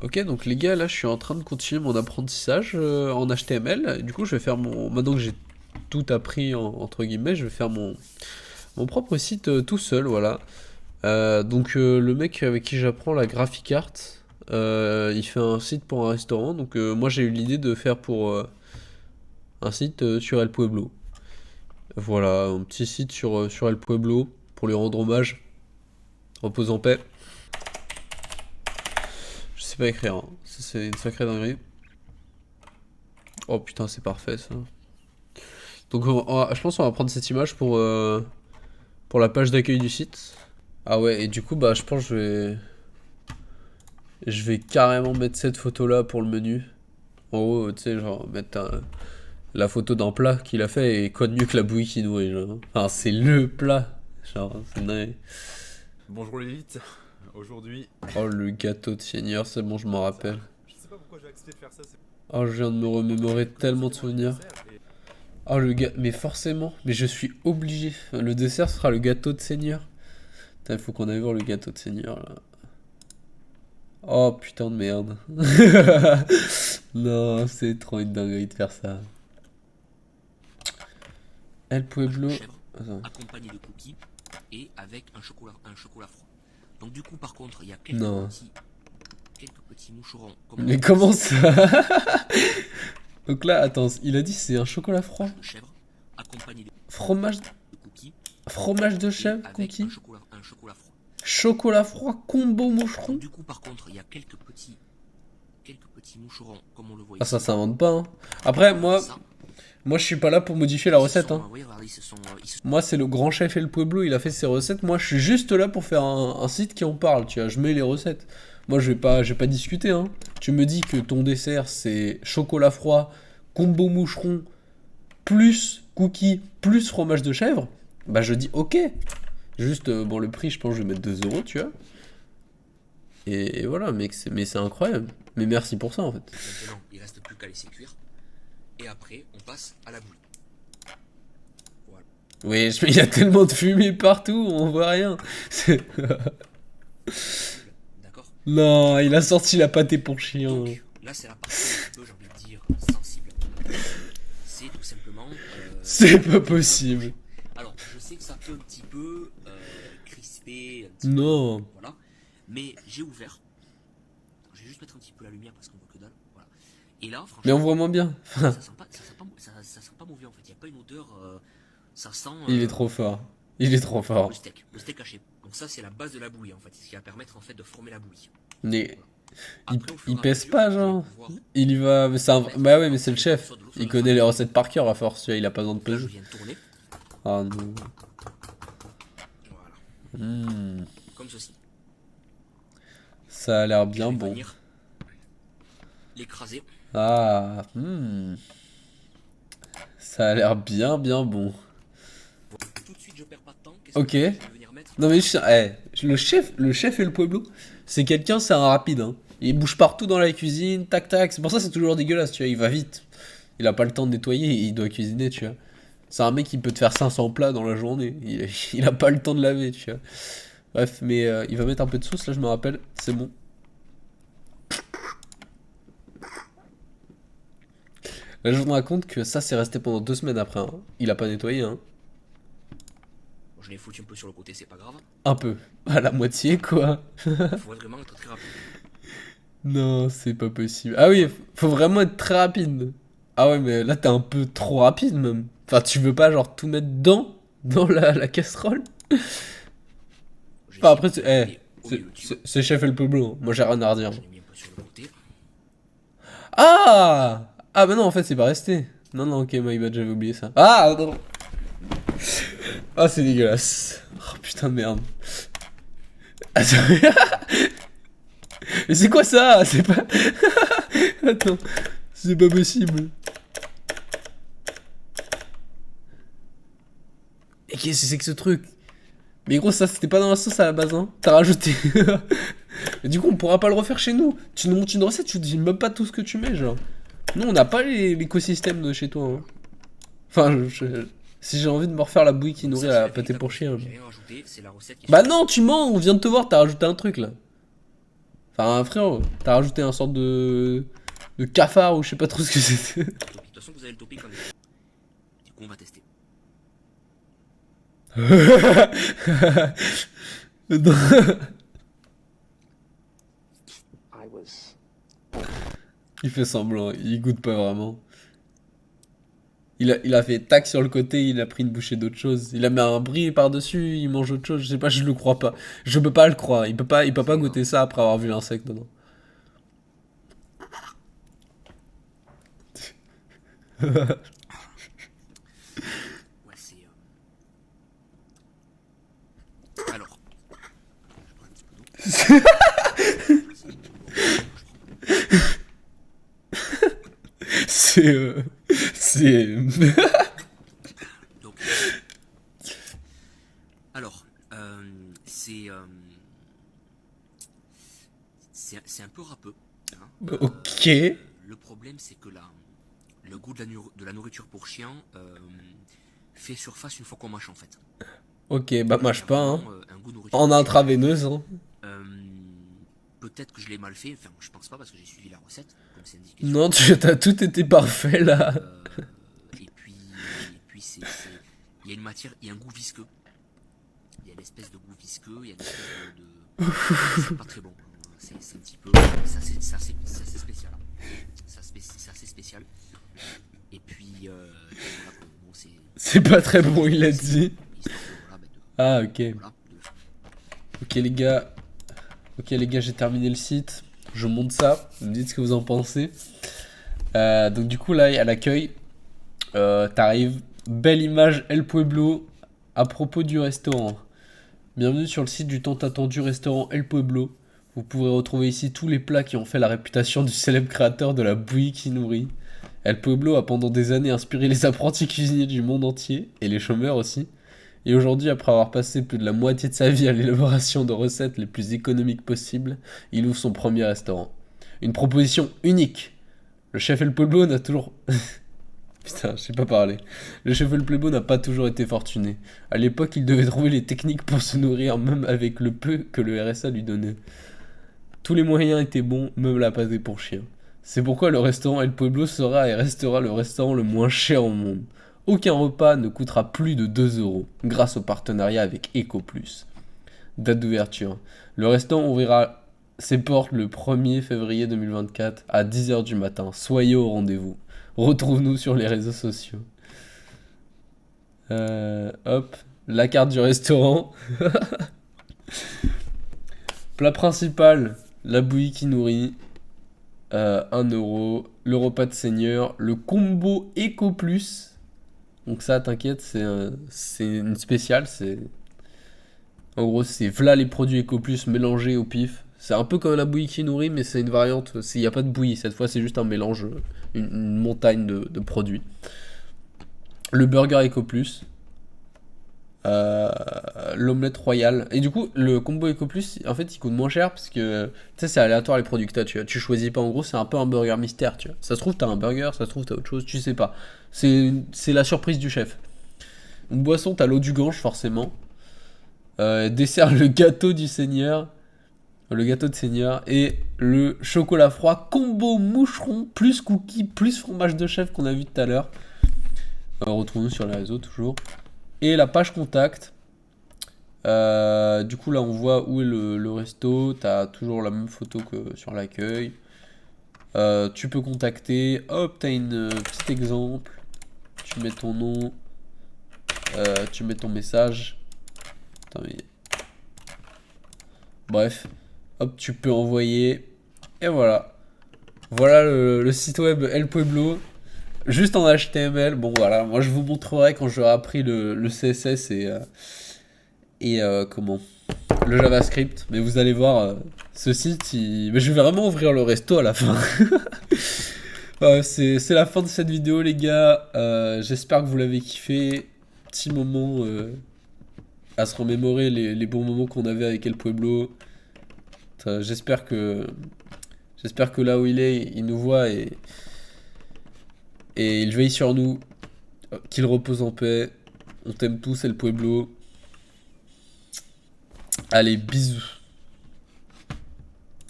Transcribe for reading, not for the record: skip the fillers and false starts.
Ok, donc les gars, là, je suis en train de continuer mon apprentissage en HTML. Du coup, je vais faire mon... Maintenant que j'ai tout appris, entre guillemets, je vais faire mon propre site tout seul, voilà. Le mec avec qui j'apprends, la Graphic Art, il fait un site pour un restaurant. Donc moi, j'ai eu l'idée de faire pour un site sur El Pueblo. Voilà, un petit site sur El Pueblo pour lui rendre hommage. Repose en paix. Je sais pas écrire, hein. Ça, c'est une sacrée dinguerie. Oh putain, c'est parfait ça. Donc je pense qu'on va prendre cette image pour la page d'accueil du site. Ah ouais, et du coup, bah je pense que je vais carrément mettre cette photo là pour le menu. En haut, tu sais, genre mettre la photo d'un plat qu'il a fait et quoi de mieux que la bouillie qui nourrit, genre. Enfin, c'est le plat. Genre, c'est dingue. Bonjour l'élite, aujourd'hui... Oh, le gâteau de seigneur, c'est bon, je m'en rappelle. Je sais pas pourquoi j'ai accepté de faire ça, c'est... Oh, je viens de me remémorer tellement de souvenirs. Oh, le gars, mais forcément, mais je suis obligé. Le dessert sera le gâteau de seigneur. Putain, il faut qu'on aille voir le gâteau de seigneur là. Oh putain de merde. Non, c'est trop une dinguerie de faire ça. El Pueblo. Chèvre Attends. accompagné de cookies et avec un chocolat froid. Donc du coup par contre il y a Non. quelques petits moucherons. Mais comment ça? Donc là, attends, il a dit c'est un chocolat froid. De chèvre accompagné de Fromage, cookies fromage de et chèvre, avec cookie. un chocolat froid. Chocolat froid, combo moucheron. Donc du coup par contre il y a quelques petits moucherons comme on le voit Ah, ici. ça s'invente pas, hein. Après, moi je suis pas là pour modifier la recette, hein. Moi, c'est le grand chef El Pueblo, il a fait ses recettes. Moi, je suis juste là pour faire un site qui en parle, tu vois. Je mets les recettes. Moi, je vais pas discuter, hein. Tu me dis que ton dessert, c'est chocolat froid, combo moucheron, plus cookie, plus fromage de chèvre. Bah, je dis ok. Juste, bon, le prix, je pense que je vais mettre 2 euros, tu vois. Et voilà, mec, mais c'est incroyable. Mais merci pour ça, en fait. Maintenant il reste plus qu'à laisser cuire. Et après on passe à la bouillie. Oui, mais il y a tellement de fumée partout, on voit rien. D'accord. Non, il a sorti la pâté pour chien. Donc là c'est la partie un peu j'ai envie de dire sensible. C'est tout simplement... C'est pas possible. Alors je sais que ça peut un petit peu crisper, un petit Non. peu, voilà. Mais j'ai ouvert. Je vais juste mettre un petit peu la lumière parce qu'on voit que dalle. Voilà. Et là franchement... Mais on voit moins bien. ça sent pas mauvais en fait. Il n'y a pas une odeur... ça sent... Il est trop fort. Il est trop fort. Le steak haché. Donc ça c'est la base de la bouillie en fait. C'est ce qui va permettre en fait de former la bouillie. Mais Après, au fur et il à pèse mesure, pas, je vais genre. pouvoir- Il y va. Mais c'est un... Bah ouais, mais c'est le chef. Il connaît les recettes par cœur à force. Tu vois, il a pas besoin de Là, je peser. viens de tourner. Ah non. Voilà. Hmm. Comme ceci. Ça a l'air Je bien vais bon. venir l'écraser. Ah. Hmm. Ça a l'air bien bon. Tout de suite, je perds pas de temps. Qu'est-ce Ok. que je vais venir mettre? Non mais le chef et le Pueblo, c'est quelqu'un, c'est un rapide, hein. Il bouge partout dans la cuisine, tac tac. C'est pour ça que c'est toujours dégueulasse, tu vois. Il va vite. Il a pas le temps de nettoyer, il doit cuisiner, tu vois. C'est un mec qui peut te faire 500 plats dans la journée. Il a pas le temps de laver, tu vois. Bref, mais il va mettre un peu de sauce, là, je me rappelle. C'est bon. Là, je me rends compte que ça, c'est resté pendant 2 semaines après, hein. Il a pas nettoyé, hein. Bon, je l'ai foutu un peu sur le côté, c'est pas grave. Un peu. À la moitié, quoi. Il faut vraiment être très rapide. Non, c'est pas possible. Ah oui, faut vraiment être très rapide. Ah ouais, mais là, t'es un peu trop rapide, même. Enfin, tu veux pas, genre, tout mettre dans la casserole? J'ai Enfin, après, essayé de mettre au milieu, tu vois. c'est chef et le Pueblo, hein. Moi, j'ai rien à redire. J'en ai mis un peu sur le côté. Ah! Ah bah non, en fait, c'est pas resté. Non, non, ok, my bad, j'avais oublié ça. Ah, non. Ah, c'est dégueulasse. Oh, putain de merde. Attends. Mais c'est quoi ça? C'est pas... Attends. C'est pas possible. Et qu'est-ce que c'est que ce truc? Mais gros, ça, c'était pas dans la sauce à la base, hein. T'as rajouté... Mais du coup, on pourra pas le refaire chez nous. Tu nous montres une recette, tu dis même pas tout ce que tu mets, genre. Nous, on n'a pas l'écosystème de chez toi, hein. Enfin, si j'ai envie de me refaire la bouillie qui Donc nourrit ça, la c'est la pâté pour véritable chien. recette. J'ai rien rajouté, c'est la recette qui est Bah sur- non, tu mens, on vient de te voir, t'as rajouté un truc là. Enfin, frérot, t'as rajouté un sorte de cafard ou je sais pas trop ce que c'était. De toute façon, vous avez le topic en effet. Du coup, on va tester. Il fait semblant, il goûte pas vraiment. Il a fait tac sur le côté, il a pris une bouchée d'autre chose. Il a mis un brie par-dessus, il mange autre chose, je sais pas, je le crois pas. Je peux pas le croire, il peut pas goûter ça après avoir vu l'insecte dedans. Ouais, c'est. Alors. Je prends un petit peu d'eau. C'est... Donc. Alors. C'est un peu râpeux. Hein. Ok. Le problème, c'est que le goût de la nourriture pour chien fait surface une fois qu'on mâche en fait. Ok, bah mâche pas, hein. Un goût nourriture En intraveineuse, hein. Peut-être que je l'ai mal fait, enfin je pense pas parce que j'ai suivi la recette, comme c'est indiqué. Non, t'as tout été parfait là. Et puis il y a une matière, il y a un goût visqueux. Il y a une espèce de goût visqueux, il y a une espèce de... C'est pas très bon. C'est un petit peu... C'est assez spécial. C'est assez spécial. Et puis... voilà, bon, C'est pas très bon, il a dit. Voilà, Ah, ok. voilà, Ok les gars, j'ai terminé le site. Je monte ça. Vous me dites ce que vous en pensez. Donc du coup là, à l'accueil, t'arrives. Belle image El Pueblo à propos du restaurant. Bienvenue sur le site du tant attendu restaurant El Pueblo. Vous pourrez retrouver ici tous les plats qui ont fait la réputation du célèbre créateur de la bouillie qui nourrit. El Pueblo a pendant des années inspiré les apprentis cuisiniers du monde entier, et les chômeurs aussi. Et aujourd'hui, après avoir passé plus de la moitié de sa vie à l'élaboration de recettes les plus économiques possibles, il ouvre son premier restaurant. Une proposition unique. Le chef El Pueblo n'a toujours... Putain, je sais pas parler. Le chef El Pueblo n'a pas toujours été fortuné. À l'époque, il devait trouver les techniques pour se nourrir, même avec le peu que le RSA lui donnait. Tous les moyens étaient bons, même la pâtée pour chien. C'est pourquoi le restaurant El Pueblo sera et restera le restaurant le moins cher au monde. Aucun repas ne coûtera plus de 2 € grâce au partenariat avec EcoPlus. Date d'ouverture. Le restaurant ouvrira ses portes le 1er février 2024 à 10h du matin. Soyez au rendez-vous. Retrouve-nous sur les réseaux sociaux. Hop, la carte du restaurant. Plat principal, la bouillie qui nourrit. 1 €. Le repas de seigneur. Le combo EcoPlus. Donc ça, t'inquiète, c'est une spéciale. En gros, c'est voilà les produits EcoPlus mélangés au pif. C'est un peu comme la bouillie qui nourrit, mais c'est une variante. Il n'y a pas de bouillie, cette fois c'est juste un mélange, une montagne de produits. Le burger EcoPlus. L'omelette royale. Et du coup, le combo EcoPlus, en fait, il coûte moins cher parce que, tu sais, c'est aléatoire les produits que t'as, tu choisis pas. En gros, c'est un peu un burger mystère, tu vois. Ça se trouve, t'as un burger, ça se trouve, t'as autre chose, tu sais pas. C'est la surprise du chef. Une boisson, t'as l'eau du Gange, forcément. Dessert, le gâteau du Seigneur. Le gâteau de Seigneur. Et le chocolat froid combo moucheron plus cookie plus fromage de chèvre qu'on a vu tout à l'heure. Retrouvons-nous sur les réseaux, toujours. Et la page contact. Du coup, là, on voit où est le resto. T'as toujours la même photo que sur l'accueil. Tu peux contacter. Hop, t'as une petit exemple. Tu mets ton nom. Tu mets ton message. Attends, mais... Bref. Hop, tu peux envoyer. Et voilà. Voilà le site web El Pueblo. Juste en HTML. Bon, voilà. Moi, je vous montrerai quand j'aurai appris le CSS et comment le JavaScript. Mais vous allez voir, ce site, mais je vais vraiment ouvrir le resto à la fin. C'est la fin de cette vidéo, les gars. J'espère que vous l'avez kiffé. Petit moment à se remémorer les bons moments qu'on avait avec El Pueblo. J'espère que là où il est, il nous voit et il veille sur nous. Qu'il repose en paix. On t'aime tous, El Pueblo. Allez, bisous.